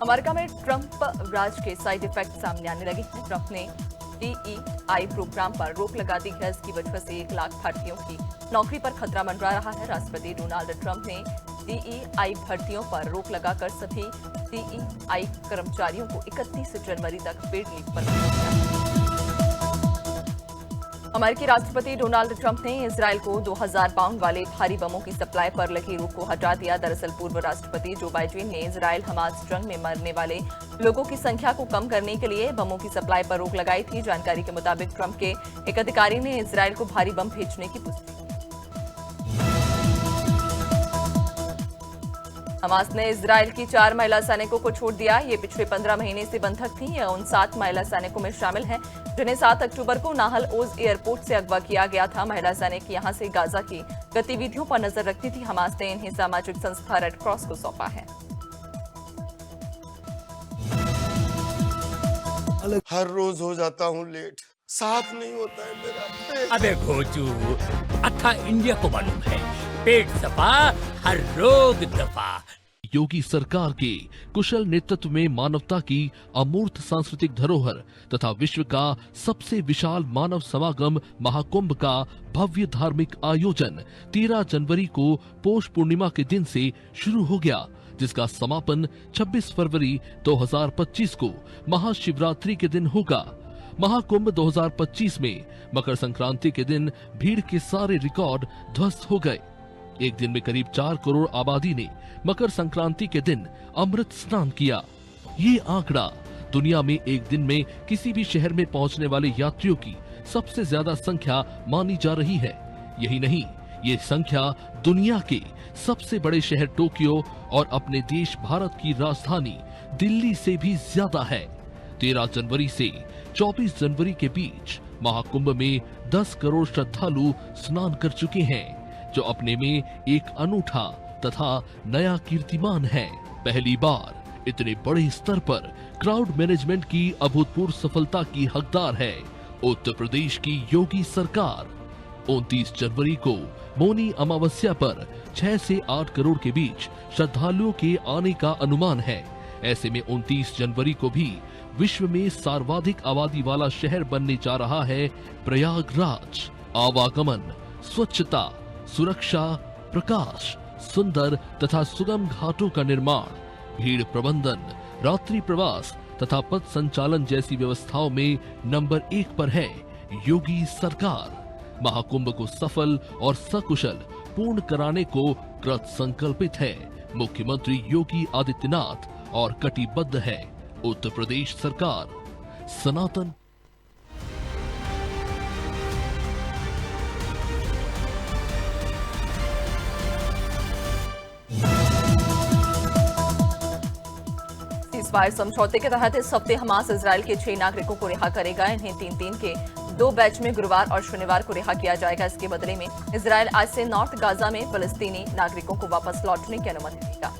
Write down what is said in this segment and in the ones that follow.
America में Trump राज के side effect सामने आने लगे हैं। ट्रंप ने DEI प्रोग्राम पर रोक लगा दी है। इसकी वजह से 1 लाख भारतीयों की नौकरी पर खतरा मंडरा रहा है। राष्ट्रपति डोनाल्ड ट्रंप ने DEI भर्तियों पर रोक लगाकर सभी DEI कर्मचारियों को 31 जनवरी तक पेड लीव पर भेजा दिया। अमेरिकी राष्ट्रपति डोनाल्ड ट्रंप ने इजरायल को 2000 पाउंड वाले भारी बमों की सप्लाई पर लगी रोक को हटा दिया। दरअसल पूर्व राष्ट्रपति जो बाइडेन ने इजरायल हमास जंग में मरने वाले लोगों की संख्या को कम करने के लिए बमों की सप्लाई पर रोक लगाई थी। जानकारी के मुताबिक ट्रंप के एक अधिकारी ने इजरायल को भारी बम भेजने की पुष्टि की। हमास ने इजरायल की 4 महिला सैनिकों को छोड़ दिया। ये पिछले 15 महीने से बंधक थी। यह उन 7 महिला सैनिकों में शामिल हैं जिन्हें 7 अक्टूबर को नाहल ओज एयरपोर्ट से अगवा किया गया था। महिला सैनिक यहां से गाजा की गतिविधियों पर नजर रखती थी। हमास ने इन्हें सामाजिक संस्था रेड क्रॉस को सौंपा है। हर रोज हो जाता हूँ लेट, साफ नहीं होता है मेरा। अबे घोचू, अथा इंडिया को मालूम है, पेट सफा हर रोग दफा। योगी सरकार के कुशल नेतृत्व में मानवता की अमूर्त सांस्कृतिक धरोहर तथा विश्व का सबसे विशाल मानव समागम महाकुंभ का भव्य धार्मिक आयोजन 13 जनवरी को पौष पूर्णिमा के दिन से शुरू हो गया, जिसका समापन 26 फरवरी 2025 को महाशिवरात्रि के दिन होगा। महाकुंभ 2025 में मकर संक्रांति के दिन भीड़ के सारे रिकॉर्ड ध्वस्त हो गए। एक दिन में करीब 4 करोड़ आबादी ने मकर संक्रांति के दिन अमृत स्नान किया। ये आंकड़ा दुनिया में एक दिन में किसी भी शहर में पहुंचने वाले यात्रियों की सबसे ज्यादा संख्या मानी जा रही है। यही नहीं, ये संख्या दुनिया के सबसे बड़े शहर टोक्यो और अपने देश भारत की राजधानी दिल्ली से भी ज्यादा है। 13 जनवरी से 24 जनवरी के बीच महाकुंभ में 10 करोड़ श्रद्धालु स्नान कर चुके हैं, जो अपने में एक अनूठा तथा नया कीर्तिमान है। पहली बार इतने बड़े स्तर पर क्राउड मैनेजमेंट की अभूतपूर्व सफलता की हकदार है उत्तर प्रदेश की योगी सरकार। 29 जनवरी को मौनी अमावस्या पर 6 से 8 करोड़ के बीच श्रद्धालुओं के आने का अनुमान है। ऐसे में 29 जनवरी को भी विश्व में सर्वाधिक आबादी वाला शहर बनने जा रहा है प्रयागराज। आवागमन, स्वच्छता, सुरक्षा, प्रकाश, सुंदर तथा सुगम घाटों का निर्माण, भीड़ प्रबंधन, रात्रि प्रवास तथा पथ संचालन जैसी व्यवस्थाओं में नंबर 1 पर है योगी सरकार। महाकुंभ को सफल और सकुशल पूर्ण कराने को कृत संकल्पित है मुख्यमंत्री योगी आदित्यनाथ और कटिबद्ध है उत्तर प्रदेश सरकार। सनातन सीज़फायर समझौते के तहत इस हफ्ते हमास इजरायल के 6 नागरिकों को रिहा करेगा। इन्हें 3-3 के 2 बैच में गुरुवार और शनिवार को रिहा किया जाएगा। इसके बदले में इजरायल आज से नॉर्थ गाजा में फलस्तीनी नागरिकों को वापस लौटने की अनुमति देगा।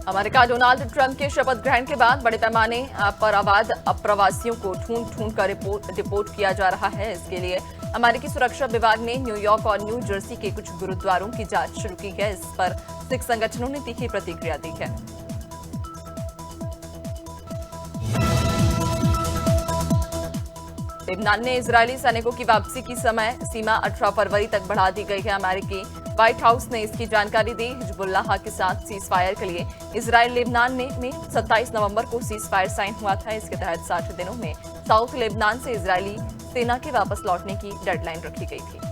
अमेरिका डोनाल्ड ट्रंप के शपथ ग्रहण के बाद बड़े पैमाने पर अवैध अप्रवासियों को ढूंढ कर डिपोर्ट किया जा रहा है। इसके लिए अमेरिकी सुरक्षा विभाग ने न्यूयॉर्क और न्यू जर्सी के कुछ गुरुद्वारों की जांच शुरू की है। इस पर सिख संगठनों ने तीखी प्रतिक्रिया दी है। लेबनान ने इजरायली सैनिकों की वापसी की समय सीमा 18 फरवरी तक बढ़ा दी गई है। अमेरिकी व्हाइट हाउस ने इसकी जानकारी दी। हिजबुल्लाह के साथ सीज फायर के लिए इजरायल लेबनान में 27 नवंबर को सीज फायर साइन हुआ था। इसके तहत 60 दिनों में साउथ लेबनान से इजरायली सेना के वापस लौटने की डेडलाइन रखी गई थी।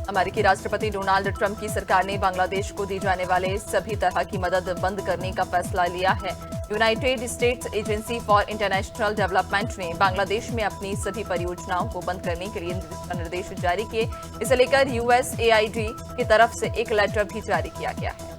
अमेरिकी राष्ट्रपति डोनाल्ड ट्रंप की सरकार ने बांग्लादेश को दी जाने वाले सभी तरह की मदद बंद करने का फैसला लिया है। United states agency for international development ने बांग्लादेश में अपनी सभी परियोजनाओं को बंद करने के लिए निर्देश जारी किए। इसे लेकर USAID की तरफ से एक लेटर भी जारी किया गया है।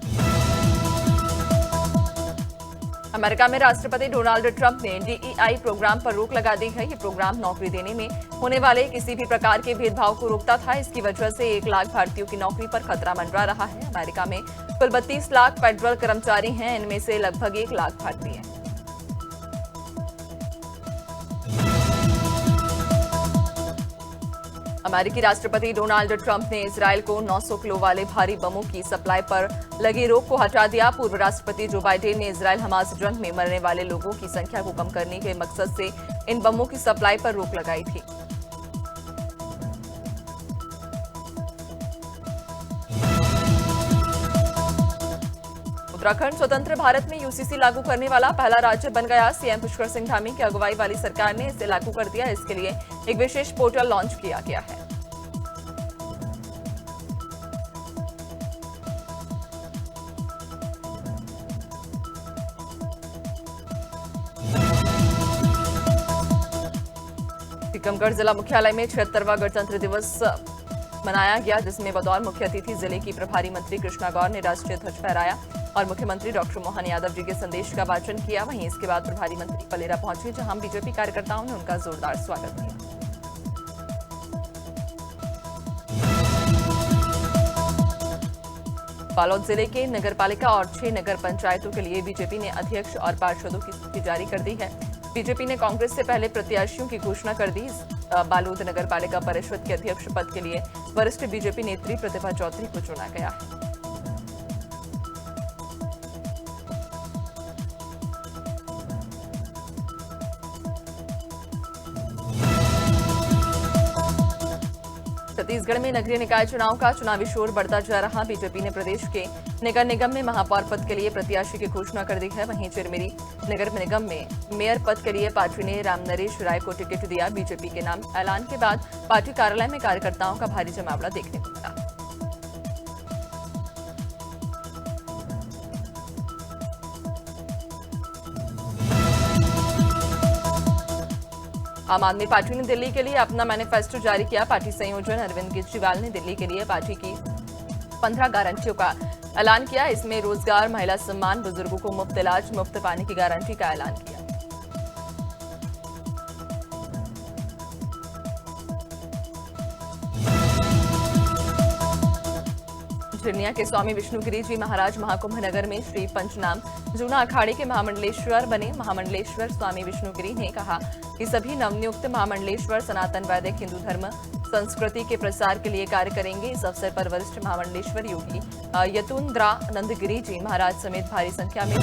अमेरिका में राष्ट्रपति डोनाल्ड ट्रंप ने DEI प्रोग्राम पर रोक लगा दी है। ये प्रोग्राम नौकरी देने में होने वाले किसी भी प्रकार के भेदभाव को रोकता था। इसकी वजह से 1 लाख भारतीयों की नौकरी पर खतरा मंडरा रहा है। अमेरिका में कुल 32 लाख फेडरल कर्मचारी हैं। इनमें से लगभग 1 लाख भारतीय हैं। अमेरिकी राष्ट्रपति डोनाल्ड ट्रंप ने इजरायल को 900 किलो वाले भारी बमों की सप्लाई पर लगी रोक को हटा दिया। पूर्व राष्ट्रपति जो बाइडेन ने इजरायल हमास जंग में मरने वाले लोगों की संख्या को कम करने के मकसद से इन बमों की सप्लाई पर रोक लगाई थी। उत्तराखंड स्वतंत्र भारत में यूसीसी लागू करने वाला पहला राज्य बन गया। सीएम पुष्कर सिंह धामी की अगुवाई वाली सरकार ने इसे लागू कर दिया। इसके लिए एक विशेष पोर्टल लॉन्च किया गया है। टीकमगढ़ जिला मुख्यालय में 76वां गणतंत्र दिवस मनाया गया, जिसमें बतौर मुख्य अतिथि जिले की प्रभारी मंत्री कृष्णा गौर ने राष्ट्रीय ध्वज फहराया और मुख्यमंत्री डॉक्टर मोहन यादव जी के संदेश का वाचन किया। वहीं इसके बाद प्रभारी मंत्री पलेरा पहुंचे, जहां बीजेपी कार्यकर्ताओं ने उनका जोरदार स्वागत किया। बालोद जिले के नगरपालिका और 6 नगर पंचायतों के लिए बीजेपी ने अध्यक्ष और पार्षदों की सूची जारी कर दी है। बीजेपी ने कांग्रेस से पहले प्रत्याशियों की घोषणा कर दी। बालोद नगरपालिका परिषद के अध्यक्ष पद के लिए वरिष्ठ बीजेपी नेत्री प्रतिभा चौधरी को चुना गया है। छत्तीसगढ़ में नगरीय निकाय चुनाव का चुनावी शोर बढ़ता जा रहा। बीजेपी ने प्रदेश के नगर निगम में महापौर पद के लिए प्रत्याशी की घोषणा कर दी है। वहीं चिरमिरी नगर निगम में मेयर पद के लिए पार्टी ने रामनरेश राय को टिकट दिया। बीजेपी के नाम ऐलान के बाद पार्टी कार्यालय में कार्यकर्ताओं का भारी जमावड़ा देखने को मिला। आम आदमी पार्टी ने दिल्ली के लिए अपना मैनिफेस्टो जारी किया। पार्टी संयोजन अरविंद केजरीवाल ने दिल्ली के लिए पार्टी की 15 गारंटियों का ऐलान किया। इसमें रोजगार, महिला सम्मान, बुजुर्गों को मुफ्त इलाज, मुफ्त पानी की गारंटी का ऐलान किया। झिरनिया के स्वामी विष्णुगिरी जी महाराज महाकुंभ नगर में श्री पंचनाम जूना अखाड़े के महामंडलेश्वर बने। महामंडलेश्वर स्वामी विष्णुगिरी ने कहा कि सभी नवनियुक्त महामंडलेश्वर सनातन वैदिक हिंदू धर्म संस्कृति के प्रसार के लिए कार्य करेंगे। इस अवसर पर वरिष्ठ महामंडलेश्वर योगी यतुन्द्रानंद गिरी जी महाराज समेत भारी संख्या में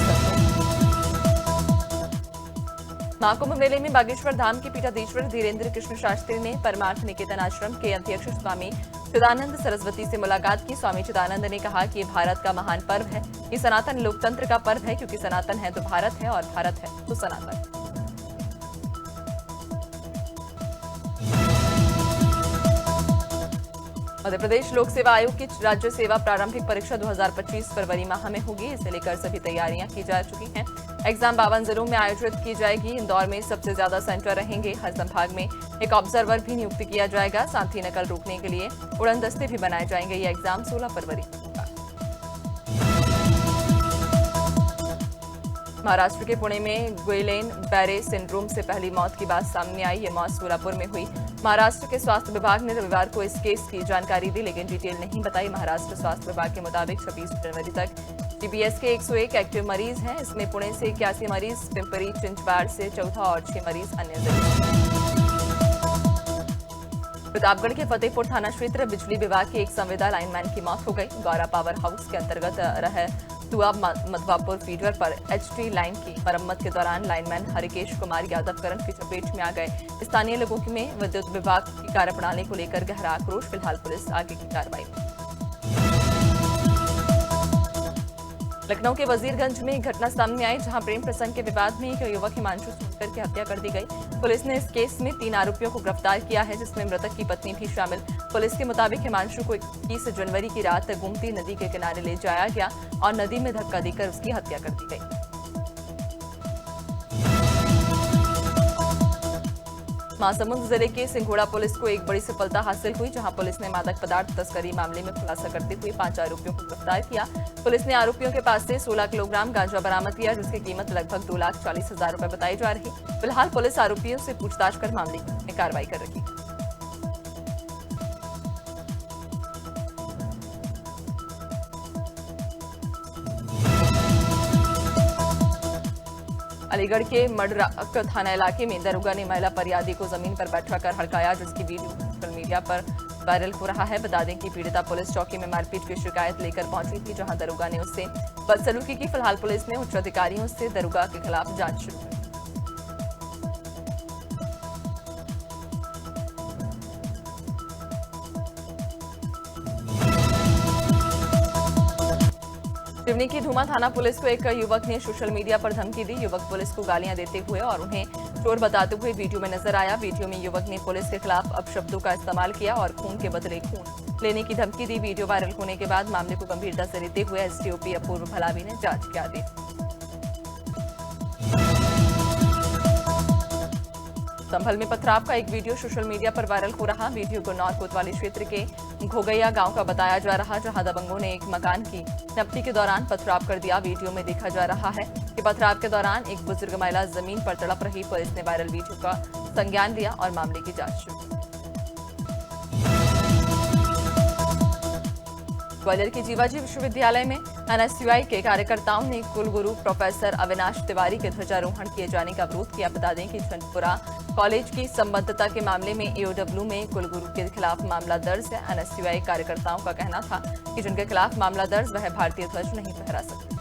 महाकुंभ मेले में बागेश्वर धाम के पीठाधीश्वर धीरेन्द्र कृष्ण शास्त्री ने परमार्थ निकेतन आश्रम के अध्यक्ष स्वामी चिदानंद सरस्वती से मुलाकात की। स्वामी चिदानंद ने कहा कि ये भारत का महान पर्व है। ये सनातन लोकतंत्र का पर्व है, क्योंकि सनातन है तो भारत है और भारत है तो सनातन। मध्य प्रदेश लोक सेवा आयोग की राज्य सेवा प्रारंभिक परीक्षा 2025 फरवरी माह में होगी। इसे लेकर सभी तैयारियां की जा चुकी हैं। एग्जाम 52 जिलों में आयोजित की जाएगी। इंदौर में सबसे ज्यादा सेंटर रहेंगे। हर संभाग में एक ऑब्जर्वर भी नियुक्त किया जाएगा। साथ ही नकल रोकने के लिए उड़न दस्ते भी बनाए जाएंगे। ये एग्जाम 16 फरवरी को होगा। महाराष्ट्र के पुणे में गुइलेन बैरे सिंड्रोम से पहली मौत की बात सामने आई। ये मौत सोलापुर में हुई। महाराष्ट्र के स्वास्थ्य विभाग ने रविवार को इस केस की जानकारी दी, लेकिन डिटेल नहीं बताई। महाराष्ट्र स्वास्थ्य विभाग के मुताबिक 26 जनवरी तक टीबीएस के 101 एक्टिव मरीज हैं। इसमें पुणे से 81 मरीज, पिंपरी चिंचवाड़ से चौथा और 6 मरीज अन्य जिले। प्रतापगढ़ के फतेहपुर थाना क्षेत्र बिजली विभाग के एक संविदा लाइनमैन की मौत हो गई। गौरा पावर हाउस के अंतर्गत रहे तुआ मधवापुर फीडर पर एचटी लाइन की मरम्मत के दौरान लाइनमैन हरिकेश कुमार यादव करंट की चपेट में आ गए। स्थानीय लोगों में विद्युत विभाग की कार्यप्रणाली को लेकर गहरा आक्रोश। फिलहाल पुलिस आगे की कार्रवाई। लखनऊ के वजीरगंज में एक घटना सामने आई, जहां प्रेम प्रसंग के विवाद में एक युवक हिमांशु सोनकर की हत्या कर दी गई। पुलिस ने इस केस में 3 आरोपियों को गिरफ्तार किया है, जिसमें मृतक की पत्नी भी शामिल। पुलिस के मुताबिक हिमांशु को 21 जनवरी की रात गोमती नदी के किनारे ले जाया गया और नदी में धक्का देकर उसकी हत्या कर दी गई। महासमुंद जिले के सिंघोड़ा पुलिस को एक बड़ी सफलता हासिल हुई, जहां पुलिस ने मादक पदार्थ तस्करी मामले में खुलासा करते हुए 5 आरोपियों को गिरफ्तार किया। पुलिस ने आरोपियों के पास से 16 किलोग्राम गांजा बरामद किया, जिसकी कीमत लगभग 2,40,000 रुपए बताई जा रही। फिलहाल पुलिस आरोपियों से पूछताछ कर मामले में कार्रवाई कर रही है। अलीगढ़ के मडराक थाना इलाके में दरोगा ने महिला फरियादी को जमीन पर बैठा कर हड़काया, जिसकी वीडियो सोशल मीडिया पर वायरल हो रहा है। बता दें कि पीड़िता पुलिस चौकी में मारपीट की शिकायत लेकर पहुंची थी, जहां दरोगा ने उससे बदसलूकी की। फिलहाल पुलिस ने उच्च अधिकारियों से दरोगा के खिलाफ जांच शुरू की। सिवनी की धूमा थाना पुलिस को एक युवक ने सोशल मीडिया पर धमकी दी। युवक पुलिस को गालियां देते हुए और उन्हें चोर बताते हुए वीडियो में नजर आया। वीडियो में युवक ने पुलिस के खिलाफ अपशब्दों का इस्तेमाल किया और खून के बदले खून लेने की धमकी दी। वीडियो वायरल होने के बाद मामले को गंभीरता से लेते हुए एसडीओपी अपूर्व भलावी ने जांच के आदेश दिए। संभल में पथराव का एक वीडियो सोशल मीडिया पर वायरल हो रहा। वीडियो गुन्नौर कोतवाली क्षेत्र के घोगैया गांव का बताया जा रहा, जहां दबंगों ने एक मकान की नपटी के दौरान पथराव कर दिया। वीडियो में देखा जा रहा है कि पथराव के दौरान एक बुजुर्ग महिला जमीन पर तड़प रही। पुलिस ने वायरल वीडियो का संज्ञान लिया और मामले की जांच शुरू की। ग्वालियर के जीवाजी विश्वविद्यालय में एनएसयूआई के कार्यकर्ताओं ने कुलगुरु प्रोफेसर अविनाश तिवारी के ध्वजारोहण किए जाने का विरोध किया। बता दें कि चंदपुरा कॉलेज की संबद्धता के मामले में एओडब्ल्यू में कुलगुरु के खिलाफ मामला दर्ज है। एनएसयूआई कार्यकर्ताओं का कहना था कि जिनके खिलाफ मामला दर्ज वह भारतीय ध्वज नहीं फहरा सकते।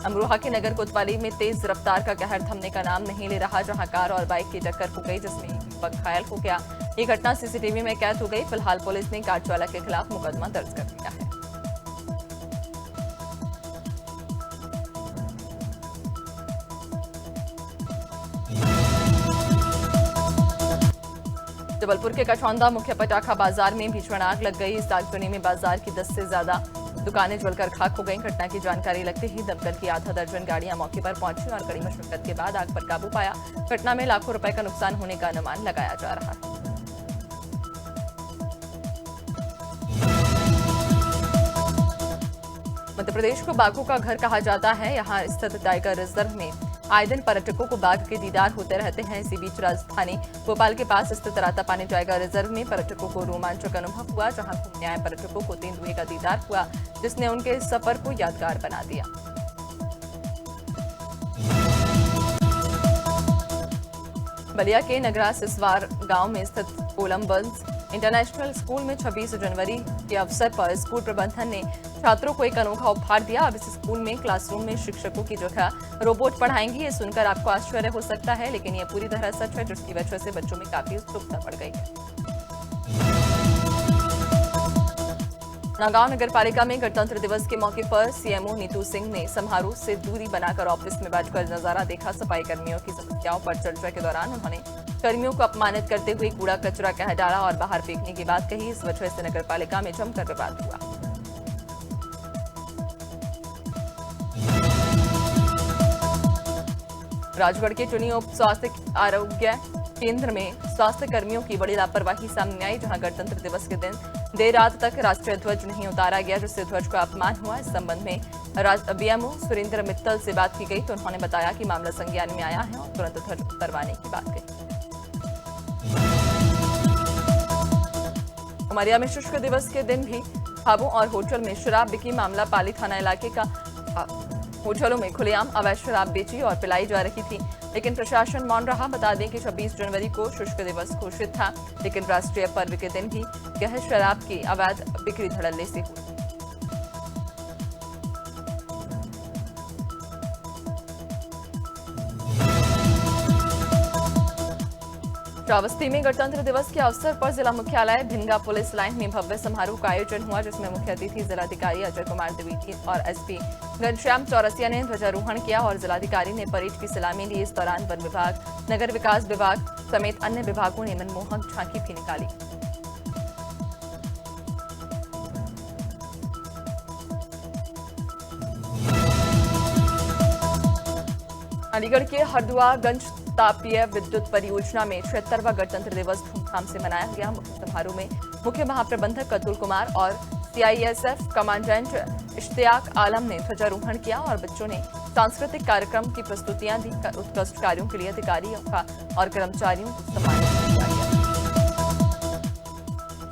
अमरोहा के नगर कोतवाली में तेज रफ्तार का कहर थमने का नाम नहीं ले रहा, जहां कार और बाइक की टक्कर हो गई, जिसमें एक युवक घायल हो गया। ये घटना सीसीटीवी में कैद हो गई। फिलहाल पुलिस ने कार चालक के खिलाफ मुकदमा दर्ज कर दिया है। जबलपुर के कचौंदा मुख्य पटाखा बाजार में भीषण आग लग गई। इस आगजनी में बाजार की 10 से ज्यादा दुकानें जलकर खाक हो गईं। घटना की जानकारी लगते ही दमकल की आधा दर्जन गाड़ियां मौके पर पहुंची और कड़ी मशक्कत के बाद आग पर काबू पाया। घटना में लाखों रुपए का नुकसान होने का अनुमान लगाया जा रहा है। मध्य प्रदेश को बाघों का घर कहा जाता है। यहाँ स्थित टाइगर रिजर्व में आए दिन पर्यटकों को बाघ के दीदार होते रहते हैं। इसी बीच राजधानी भोपाल के पास स्थित रातापानी टाइगर रिजर्व में पर्यटकों को रोमांचक अनुभव हुआ, जहां घूमने आए पर्यटकों को तेंदुए का दीदार हुआ, जिसने उनके सफर को यादगार बना दिया। बलिया के नगरा सिसवार गांव में स्थित कोलंबस इंटरनेशनल स्कूल में 26 जनवरी के अवसर पर स्कूल प्रबंधन ने छात्रों को एक अनोखा उपहार दिया। अब इस स्कूल में क्लासरूम में शिक्षकों की जगह रोबोट पढ़ाएंगे। ये सुनकर आपको आश्चर्य हो सकता है, लेकिन ये पूरी तरह सच है, जिसकी वजह से बच्चों में काफी उत्सुकता बढ़ गई है। नौगांव नगर पालिका में गणतंत्र दिवस के मौके पर सीएमओ नीतू सिंह ने समारोह से दूरी बनाकर ऑफिस में बैठकर नजारा देखा। सफाई कर्मियों की समस्याओं पर चर्चा के दौरान उन्होंने कर्मियों को अपमानित करते हुए कूड़ा कचरा कह डाला और बाहर फेंकने की बात कही। इस वजह से नगर पालिका में जमकर विवाद हुआ। राजगढ़ के चुनी उप स्वास्थ्य आरोग्य केंद्र में स्वास्थ्य कर्मियों की बड़ी लापरवाही सामने आई, जहां गणतंत्र दिवस के दिन देर रात तक राष्ट्रीय ध्वज नहीं उतारा गया, जिससे ध्वज का अपमान हुआ। इस संबंध में बीएमओ सुरेंद्र मित्तल से बात की गई तो उन्होंने बताया कि मामला संज्ञान में आया है और तुरंत ध्वज उतरवाने की बात कही। उमरिया में शुष्क दिवस के दिन भी ढाबों और होटल में शराब बिकी। मामला पाली थाना इलाके का। होटलों में खुलेआम अवैध शराब बेची और पिलाई जा रही थी, लेकिन प्रशासन मौन रहा। बता दें कि 26 जनवरी को शुष्क दिवस घोषित था, लेकिन राष्ट्रीय पर्व के दिन भी यह शराब की अवैध बिक्री धड़ल्ले से हुई। श्रावस्ती में गणतंत्र दिवस के अवसर पर जिला मुख्यालय भिनगा पुलिस लाइन में भव्य समारोह का आयोजन हुआ, जिसमें मुख्य अतिथि जिलाधिकारी अजय कुमार द्विवेदी और एसपी घनश्याम चौरसिया ने ध्वजारोहण किया और जिलाधिकारी ने परेड की सलामी ली। इस दौरान वन विभाग, नगर विकास विभाग समेत अन्य विभागों ने मनमोहक झांकी भी निकाली। अलीगढ़ के हरदुआगंज तापीय विद्युत परियोजना में 76वां गणतंत्र दिवस धूमधाम से मनाया गया। मुख्य समारोह में मुख्य महाप्रबंधक अतुल कुमार और सीआईएसएफ कमांडेंट इश्तियाक आलम ने ध्वजारोहण किया और बच्चों ने सांस्कृतिक कार्यक्रम की प्रस्तुतियां दी। उत्कृष्ट कार्यों के लिए अधिकारियों का और कर्मचारियों को सम्मानित किया गया।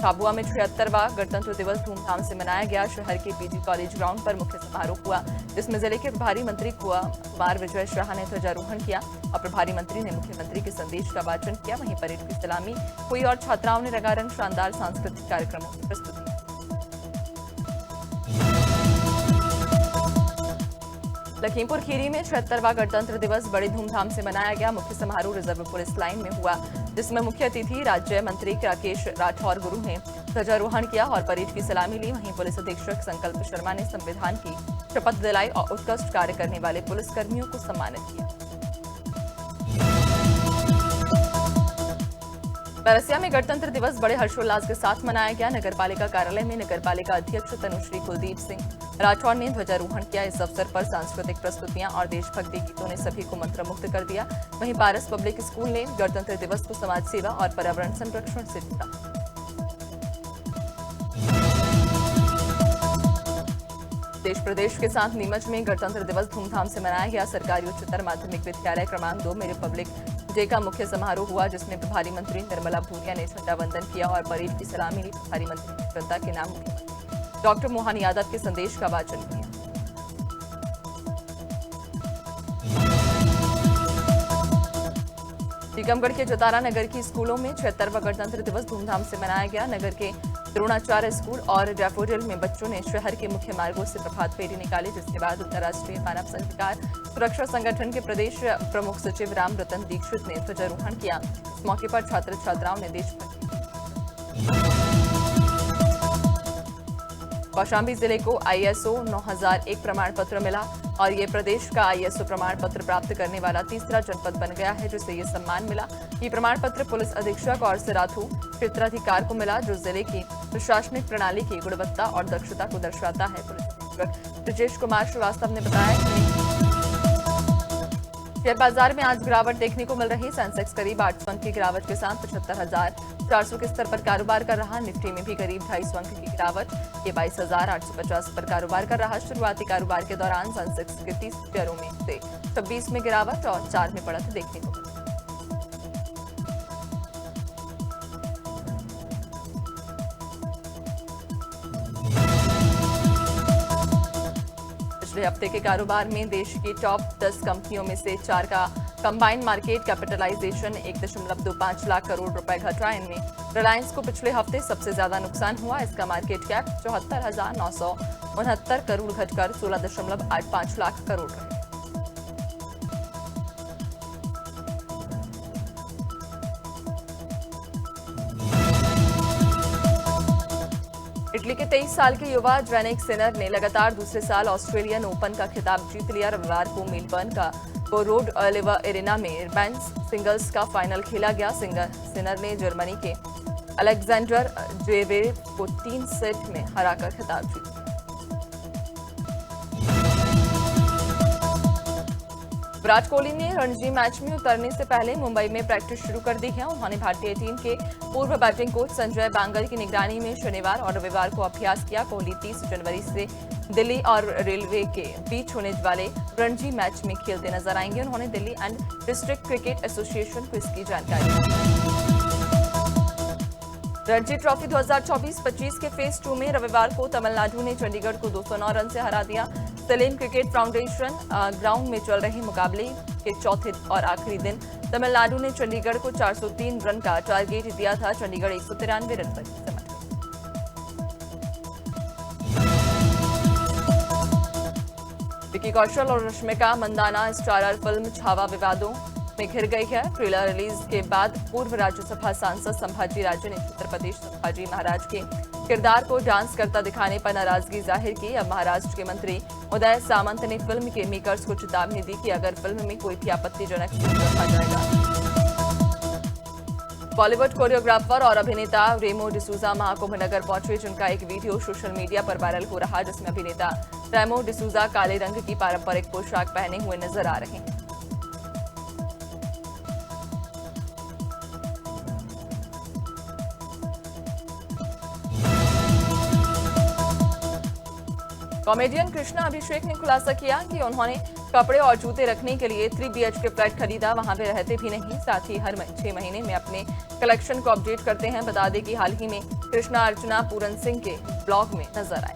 झाबुआ में 76वां गणतंत्र दिवस धूमधाम से मनाया गया। शहर के पीजी कॉलेज ग्राउंड पर मुख्य समारोह हुआ, जिसमें जिले के प्रभारी मंत्री कुमार विजय शाह ने ध्वजारोहण किया और प्रभारी मंत्री ने मुख्यमंत्री के संदेश का वाचन किया। वहीं परेड की सलामी हुई और छात्राओं ने रंगारंग शानदार सांस्कृतिक कार्यक्रमों की प्रस्तुति। लखीमपुर खीरी में 76वां गणतंत्र दिवस बड़ी धूमधाम से मनाया गया। मुख्य समारोह रिजर्व पुलिस लाइन में हुआ, जिसमें मुख्य अतिथि राज्य मंत्री राकेश राठौर गुरु ने ध्वजारोहण किया और परेड की सलामी ली। वहीं पुलिस अधीक्षक संकल्प शर्मा ने संविधान की शपथ दिलाई और उत्कृष्ट कार्य करने वाले पुलिसकर्मियों को सम्मानित किया। बैरसिया में गणतंत्र दिवस बड़े हर्षोल्लास के साथ मनाया गया। नगरपालिका कार्यालय में नगरपालिका अध्यक्ष तनुश्री कुलदीप सिंह राठौर ने ध्वजारोहण किया। इस अवसर पर सांस्कृतिक प्रस्तुतियां और देशभक्ति गीतों ने सभी को मंत्रमुग्ध कर दिया। वहीं पारस पब्लिक स्कूल ने गणतंत्र दिवस को समाज सेवा और पर्यावरण संरक्षण से जोड़ा। देश प्रदेश के साथ नीमच में गणतंत्र दिवस धूमधाम से मनाया गया। सरकारी उच्चतर माध्यमिक विद्यालय क्रमांक 2 में रिपब्लिक डे का मुख्य समारोह हुआ, जिसमें प्रभारी मंत्री निर्मला भूरिया ने झंडा वंदन किया और परेड की सलामी ली। प्रभारी मंत्री ने जनता के नाम मुख्यमंत्री डॉक्टर मोहन यादव के संदेश का वाचन किया। टीकमगढ़ के जतारा नगर की स्कूलों में 76वां गणतंत्र दिवस धूमधाम से मनाया गया। नगर के द्रोणाचार्य स्कूल और डैफोडिल में बच्चों ने शहर के मुख्य मार्गों से प्रभात फेरी निकाली, जिसके बाद अंतर्राष्ट्रीय मानव अधिकार सुरक्षा संगठन के प्रदेश प्रमुख सचिव राम रतन दीक्षित ने ध्वजारोहण किया। इस मौके पर छात्र छात्राओं ने देशभक्ति। कौशाम्बी जिले को ISO 9001 प्रमाण पत्र मिला और ये प्रदेश का ISO प्रमाण पत्र प्राप्त करने वाला तीसरा जनपद बन गया है, जिसे ये सम्मान मिला। ये प्रमाण पत्र पुलिस अधीक्षक और सिराथू क्षेत्राधिकार को मिला, जो जिले की प्रशासनिक प्रणाली की गुणवत्ता और दक्षता को दर्शाता है। पुलिस अधीक्षक ब्रजेश कुमार श्रीवास्तव ने बताया कि शेयर बाजार में आज गिरावट देखने को मिल रही। सेंसेक्स करीब 800 अंक की गिरावट के साथ 75,400 के स्तर पर कारोबार कर रहा। निफ्टी में भी करीब 250 अंक की गिरावट, ये 22,850 पर कारोबार कर रहा। शुरुआती कारोबार के दौरान सेंसेक्स के 30 शेयरों में से 26 में गिरावट और 4 में बढ़त देखने को मिली। पिछले हफ्ते के कारोबार में देश की टॉप 10 कंपनियों में से 4 का combined market capitalisation 1.25 lakh crore रुपए घटा। इनमें रिलायंस को पिछले हफ्ते सबसे ज्यादा नुकसान हुआ। इसका मार्केट कैप 74,969 करोड़ घटकर 16.85 लाख करोड़ रहे। इटली के 23 साल के युवा जैनिक सिनर ने लगातार दूसरे साल ऑस्ट्रेलियन ओपन का खिताब जीत लिया। रविवार को मेलबर्न का बोरोड ओलिवर एरेना में मेंस सिंगल्स का फाइनल खेला गया। सिनर ने जर्मनी के अलेक्जेंडर ज्वेरेव को 3 सेट में हराकर खिताब जीता। विराट कोहली ने रणजी मैच में उतरने से पहले मुंबई में प्रैक्टिस शुरू कर दी है। उन्होंने भारतीय टीम के पूर्व बैटिंग कोच संजय बांगर की निगरानी में शनिवार और रविवार को अभ्यास किया। कोहली 30 जनवरी से दिल्ली और रेलवे के बीच होने वाले रणजी मैच में खेलते नजर आएंगे। उन्होंने Delhi and district cricket association को इसकी जानकारी दी। रणजी ट्रॉफी 2024-25 के फेज 2 में रविवार को तमिलनाडु ने चंडीगढ़ को 209 रन से हरा दिया। सेलेम क्रिकेट फाउंडेशन ग्राउंड में चल रहे मुकाबले के चौथे और आखिरी दिन तमिलनाडु ने चंडीगढ़ को 403 रन का टारगेट दिया था। चंडीगढ़ 193 रन पर सिमट गई। विकी कौशल और रश्मिका मंदाना स्टारर फिल्म छावा विवादों में घिर गई है। ट्रेलर रिलीज के बाद पूर्व राज्यसभा सांसद संभाजी राजे ने छत्रपति संभाजी महाराज के किरदार को डांस करता दिखाने पर नाराजगी जाहिर की। अब महाराष्ट्र के मंत्री उदय सामंत ने फिल्म के मेकर्स को चेतावनी दी कि अगर फिल्म में कोई भी आपत्तिजनक सीन रखा जाएगा। बॉलीवुड कोरियोग्राफर और अभिनेता रेमो डिसूजा महाकुंभ नगर पहुंचे, जिनका एक वीडियो सोशल मीडिया पर वायरल हो रहा है, जिसमें अभिनेता रेमो डिसूजा काले रंग की पारंपरिक पोशाक पहने हुए नजर आ रहे हैं। कॉमेडियन कृष्णा अभिषेक ने खुलासा किया कि उन्होंने कपड़े और जूते रखने के लिए 3 BHK फ्लैट खरीदा, वहां वे रहते भी नहीं। साथ ही हर 6 महीने में अपने कलेक्शन को अपडेट करते हैं। बता दें कि हाल ही में कृष्णा अर्चना पूरन सिंह के ब्लॉग में नजर आए।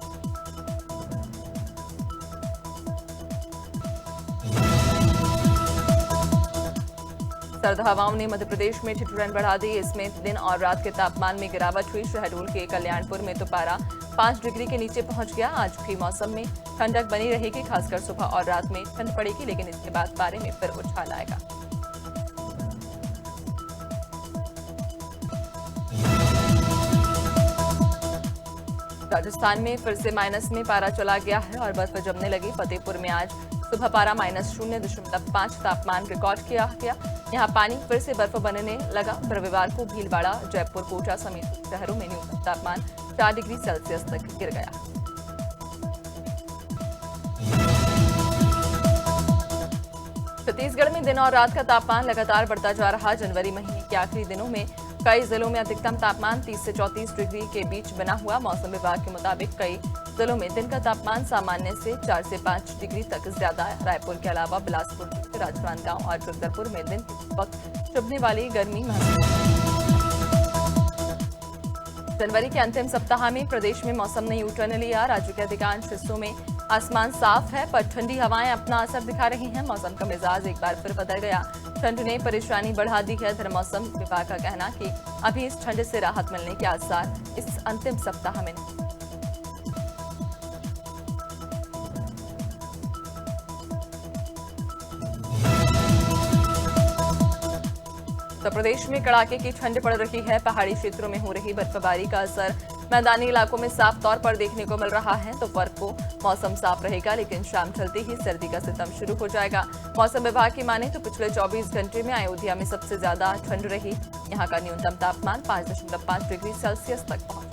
सर्द हवाओं ने मध्य प्रदेश में ठिठुरन बढ़ा दी। इसमें दिन और रात के तापमान में गिरावट हुई। शहडोल के कल्याणपुर में तो पारा 5 डिग्री के नीचे पहुंच गया। आज भी मौसम में ठंडक बनी रहेगी, खासकर सुबह और रात में ठंड पड़ेगी, लेकिन इसके बाद पारे में फिर उछाल आएगा। राजस्थान में फिर से माइनस में पारा चला गया है और बर्फ जमने लगी। फतेहपुर में आज सुबह पारा -0.5 तापमान रिकॉर्ड किया गया। यहाँ पानी फिर से बर्फ बनने लगा। रविवार को भीलवाड़ा, जयपुर, कोटा समेत शहरों में न्यूनतम तापमान 4 डिग्री सेल्सियस तक गिर गया। छत्तीसगढ़ में दिन और रात का तापमान लगातार बढ़ता जा रहा। जनवरी महीने के आखिरी दिनों में कई जिलों में अधिकतम तापमान 30 से 34 डिग्री के बीच बना हुआ। मौसम विभाग के मुताबिक कई जिलों में दिन का तापमान सामान्य से 4 से 5 डिग्री तक ज्यादा है। रायपुर के अलावा बिलासपुर, राजनांदगांव और जगदलपुर में दिन के वक्त चुभने वाली गर्मी महसूस। जनवरी के अंतिम सप्ताह में प्रदेश में मौसम ने यू टर्न लिया। राज्य के अधिकांश हिस्सों में आसमान साफ है, पर ठंडी हवाएं अपना असर दिखा रही हैं। मौसम का मिजाज एक बार फिर बदल गया। ठंड ने परेशानी बढ़ा दी है। धर्म मौसम विभाग का कहना कि अभी इस ठंड से राहत मिलने के आसार इस अंतिम सप्ताह में नहीं। उत्तर प्रदेश में कड़ाके की ठंड पड़ रही है। पहाड़ी क्षेत्रों में हो रही बर्फबारी का असर मैदानी इलाकों में साफ तौर पर देखने को मिल रहा है। दोपहर को मौसम साफ रहेगा, लेकिन शाम ढलते ही सर्दी का सितम शुरू हो जाएगा। मौसम विभाग की माने तो पिछले 24 घंटे में अयोध्या में सबसे ज्यादा ठंड रही। यहाँ का न्यूनतम तापमान 5.5 डिग्री सेल्सियस तक पहुंचा।